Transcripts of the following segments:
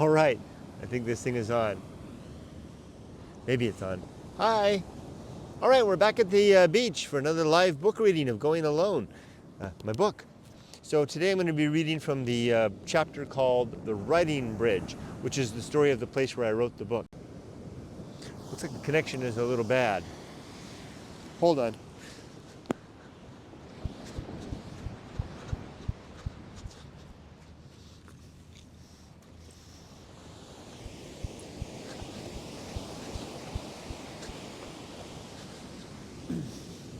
All right, I think this thing is on. Maybe it's on. Hi. All right, we're back at the beach for another live book reading of Going Alone, my book. So today I'm going to be reading from the chapter called The Writing Bridge, which is the story of the place where I wrote the book. Looks like the connection is a little bad. Hold on.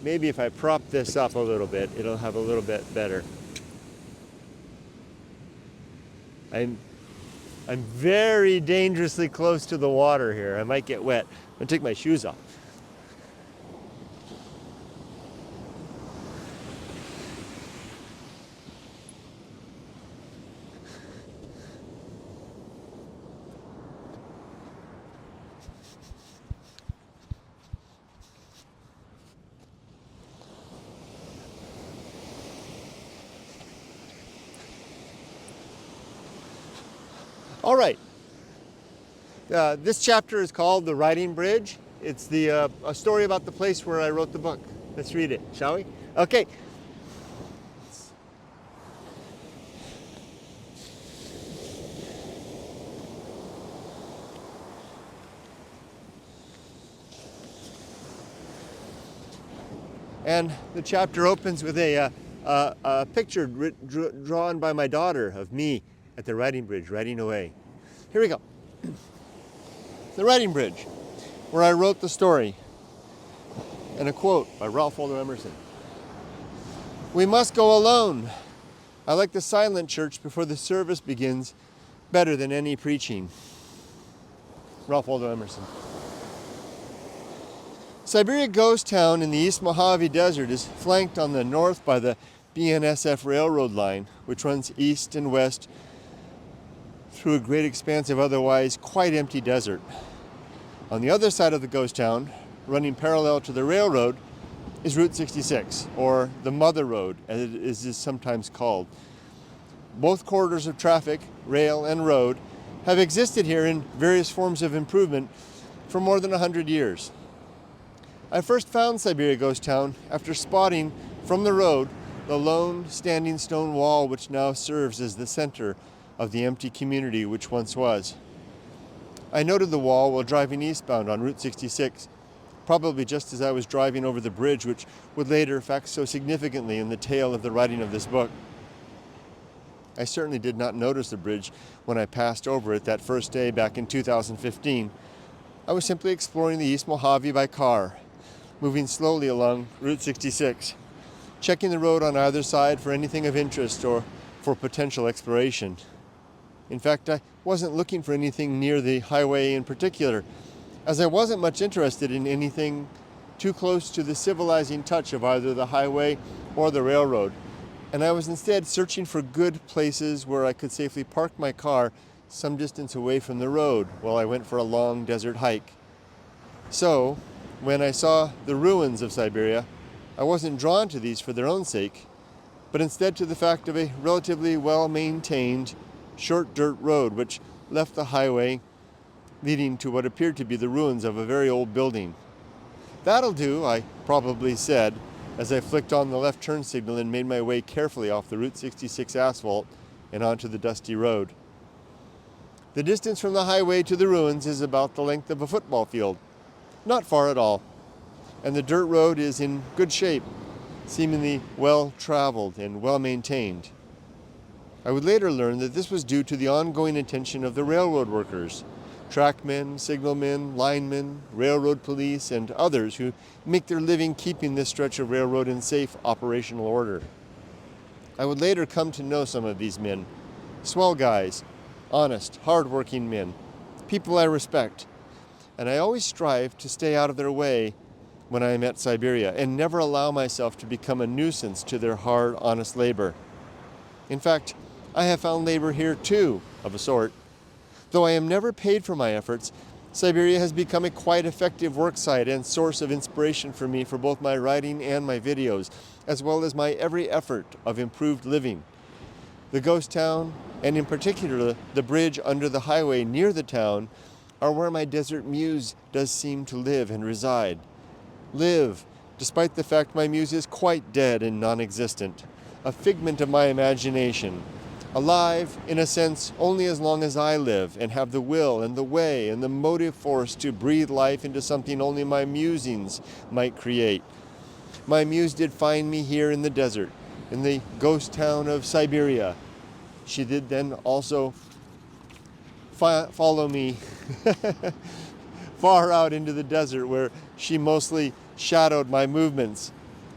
Maybe if I prop this up a little bit, it'll have a little bit better. I'm very dangerously close to the water here. I might get wet. I'm gonna take my shoes off. All right. This chapter is called The Writing Bridge. It's a story about the place where I wrote the book. Let's read it, shall we? Okay. And the chapter opens with a picture drawn by my daughter of me at the writing bridge, writing away. Here we go. The Writing Bridge, where I wrote the story. And a quote by Ralph Waldo Emerson. "We must go alone. I like the silent church before the service begins better than any preaching." Ralph Waldo Emerson. Siberia Ghost Town in the East Mojave Desert is flanked on the north by the BNSF railroad line, which runs east and west through a great expanse of otherwise quite empty desert. On the other side of the ghost town, running parallel to the railroad, is Route 66, or the Mother Road, as it is sometimes called. Both corridors of traffic, rail and road, have existed here in various forms of improvement for more than 100 years. I first found Siberia Ghost Town after spotting from the road the lone standing stone wall which now serves as the center of the empty community which once was. I noted the wall while driving eastbound on Route 66, probably just as I was driving over the bridge which would later fact so significantly in the tale of the writing of this book. I certainly did not notice the bridge when I passed over it that first day back in 2015. I was simply exploring the East Mojave by car, moving slowly along Route 66, checking the road on either side for anything of interest or for potential exploration. In fact, I wasn't looking for anything near the highway in particular, as I wasn't much interested in anything too close to the civilizing touch of either the highway or the railroad, and I was instead searching for good places where I could safely park my car some distance away from the road while I went for a long desert hike. So, when I saw the ruins of Siberia, I wasn't drawn to these for their own sake, but instead to the fact of a relatively well-maintained short dirt road which left the highway leading to what appeared to be the ruins of a very old building. "That'll do," I probably said, as I flicked on the left turn signal and made my way carefully off the Route 66 asphalt and onto the dusty road. The distance from the highway to the ruins is about the length of a football field. Not far at all. And the dirt road is in good shape, seemingly well-traveled and well-maintained. I would later learn that this was due to the ongoing attention of the railroad workers, trackmen, signalmen, linemen, railroad police, and others who make their living keeping this stretch of railroad in safe operational order. I would later come to know some of these men. Swell guys, honest, hard-working men, people I respect, and I always strive to stay out of their way when I am at Siberia and never allow myself to become a nuisance to their hard, honest labor. In fact, I have found labor here too, of a sort. Though I am never paid for my efforts, Siberia has become a quite effective work site and source of inspiration for me for both my writing and my videos, as well as my every effort of improved living. The ghost town, and in particular the bridge under the highway near the town, are where my desert muse does seem to live and reside. Live, despite the fact my muse is quite dead and non-existent, a figment of my imagination, alive, in a sense, only as long as I live and have the will and the way and the motive force to breathe life into something only my musings might create. My muse did find me here in the desert, in the ghost town of Siberia. She did then also follow me far out into the desert, where she mostly shadowed my movements,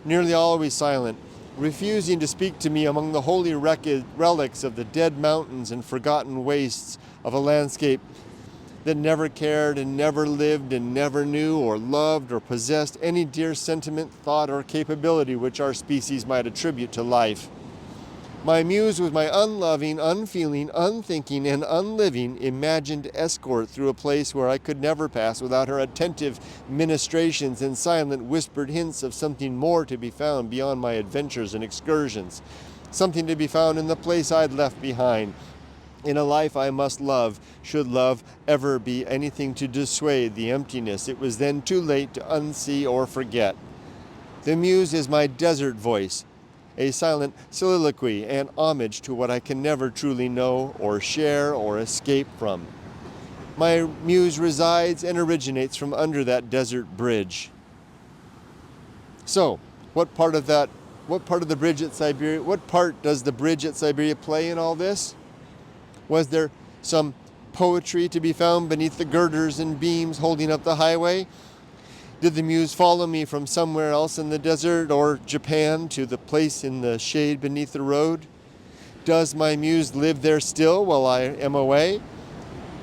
nearly always silent, refusing to speak to me among the holy relics of the dead mountains and forgotten wastes of a landscape that never cared and never lived and never knew or loved or possessed any dear sentiment, thought, or capability which our species might attribute to life. My muse was my unloving, unfeeling, unthinking, and unliving imagined escort through a place where I could never pass without her attentive ministrations and silent whispered hints of something more to be found beyond my adventures and excursions, something to be found in the place I'd left behind. In a life I must love, should love ever be anything to dissuade the emptiness it was then too late to unsee or forget. The muse is my desert voice, a silent soliloquy and homage to what I can never truly know or share or escape from. My muse resides and originates from under that desert bridge. So, what part of the bridge at Siberia, what part does the bridge at Siberia play in all this? Was there some poetry to be found beneath the girders and beams holding up the highway? Did the muse follow me from somewhere else in the desert or Japan to the place in the shade beneath the road? Does my muse live there still while I am away?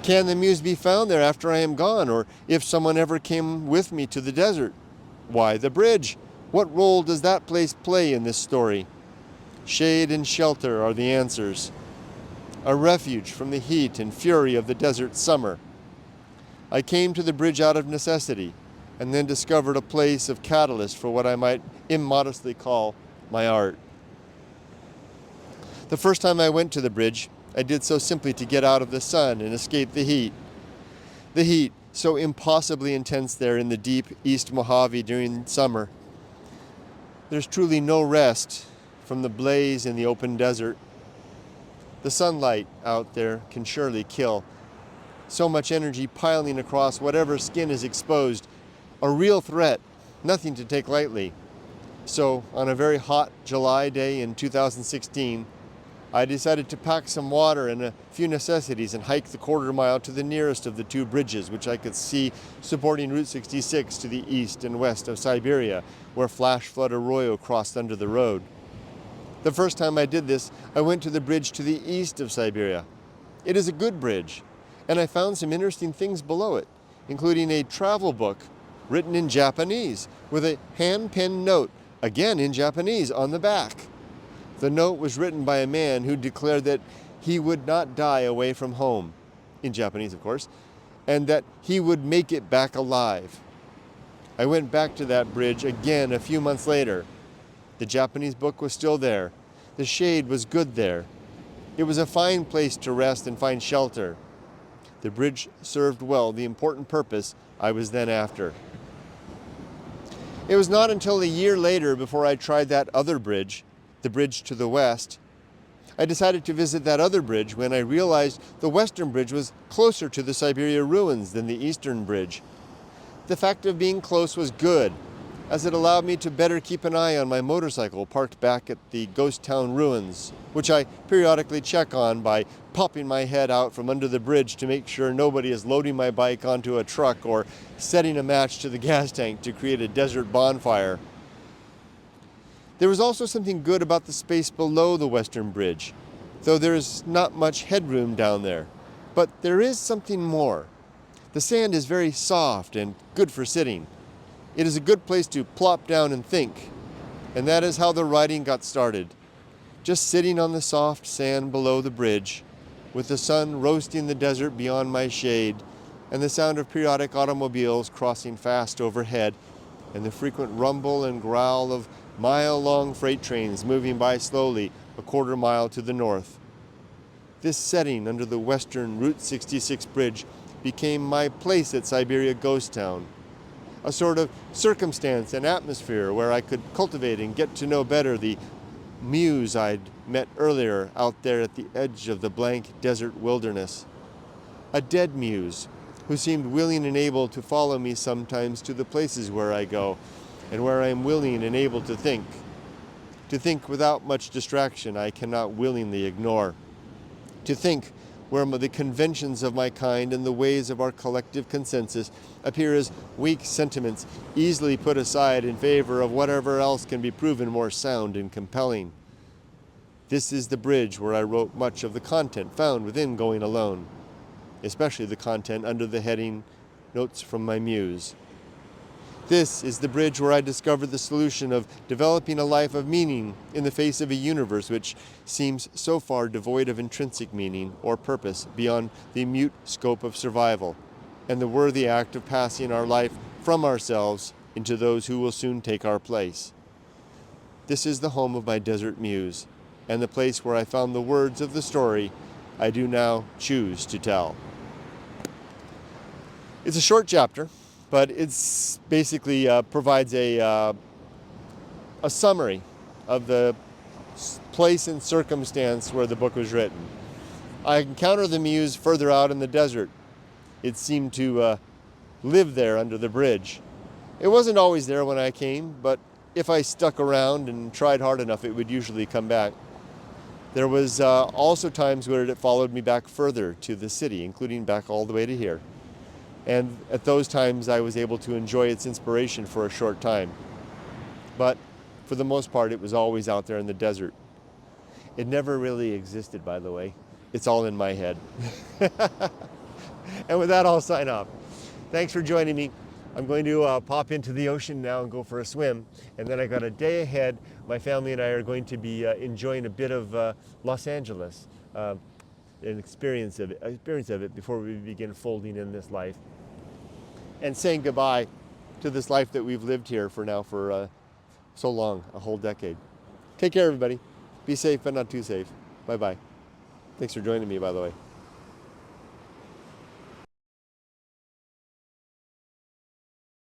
Can the muse be found there after I am gone, or if someone ever came with me to the desert? Why the bridge? What role does that place play in this story? Shade and shelter are the answers. A refuge from the heat and fury of the desert summer. I came to the bridge out of necessity, and then discovered a place of catalyst for what I might immodestly call my art. The first time I went to the bridge, I did so simply to get out of the sun and escape the heat. The heat, so impossibly intense there in the deep East Mojave during summer. There's truly no rest from the blaze in the open desert. The sunlight out there can surely kill. So much energy piling across whatever skin is exposed. A real threat, nothing to take lightly. So, on a very hot July day in 2016, I decided to pack some water and a few necessities and hike the quarter mile to the nearest of the two bridges, which I could see supporting Route 66 to the east and west of Siberia, where flash flood arroyo crossed under the road. The first time I did this, I went to the bridge to the east of Siberia. It is a good bridge, and I found some interesting things below it, including a travel book written in Japanese, with a hand-penned note, again in Japanese, on the back. The note was written by a man who declared that he would not die away from home, in Japanese of course, and that he would make it back alive. I went back to that bridge again a few months later. The Japanese book was still there. The shade was good there. It was a fine place to rest and find shelter. The bridge served well the important purpose I was then after. It was not until a year later before I tried that other bridge, the bridge to the west. I decided to visit that other bridge when I realized the western bridge was closer to the Siberia ruins than the eastern bridge. The fact of being close was good, as it allowed me to better keep an eye on my motorcycle parked back at the ghost town ruins, which I periodically check on by popping my head out from under the bridge to make sure nobody is loading my bike onto a truck or setting a match to the gas tank to create a desert bonfire. There was also something good about the space below the western bridge, though there is not much headroom down there. But there is something more. The sand is very soft and good for sitting. It is a good place to plop down and think, and that is how the riding got started. Just sitting on the soft sand below the bridge, with the sun roasting the desert beyond my shade, and the sound of periodic automobiles crossing fast overhead, and the frequent rumble and growl of mile-long freight trains moving by slowly a quarter mile to the north. This setting under the western Route 66 bridge became my place at Siberia Ghost Town, a sort of circumstance and atmosphere where I could cultivate and get to know better the muse I'd met earlier out there at the edge of the blank desert wilderness. A dead muse who seemed willing and able to follow me sometimes to the places where I go and where I am willing and able to think. To think without much distraction I cannot willingly ignore. To think where the conventions of my kind and the ways of our collective consensus appear as weak sentiments easily put aside in favor of whatever else can be proven more sound and compelling. This is the bridge where I wrote much of the content found within Going Alone, especially the content under the heading Notes from My Muse. This is the bridge where I discovered the solution of developing a life of meaning in the face of a universe which seems so far devoid of intrinsic meaning or purpose beyond the mute scope of survival, and the worthy act of passing our life from ourselves into those who will soon take our place. This is the home of my desert muse, and the place where I found the words of the story I do now choose to tell. It's a short chapter, but it's basically provides a summary of the place and circumstance where the book was written. I encountered the muse further out in the desert. It seemed to live there under the bridge. It wasn't always there when I came, but if I stuck around and tried hard enough, it would usually come back. There was also times where it followed me back further to the city, including back all the way to here. And at those times I was able to enjoy its inspiration for a short time. But for the most part, it was always out there in the desert. It never really existed, by the way. It's all in my head. And with that, I'll sign off. Thanks for joining me. I'm going to pop into the ocean now and go for a swim. And then I got a day ahead. My family and I are going to be enjoying a bit of Los Angeles. An experience of it before we begin folding in this life and saying goodbye to this life that we've lived here for so long, a whole decade. Take care, everybody. Be safe, but not too safe. Bye-bye. Thanks for joining me, by the way.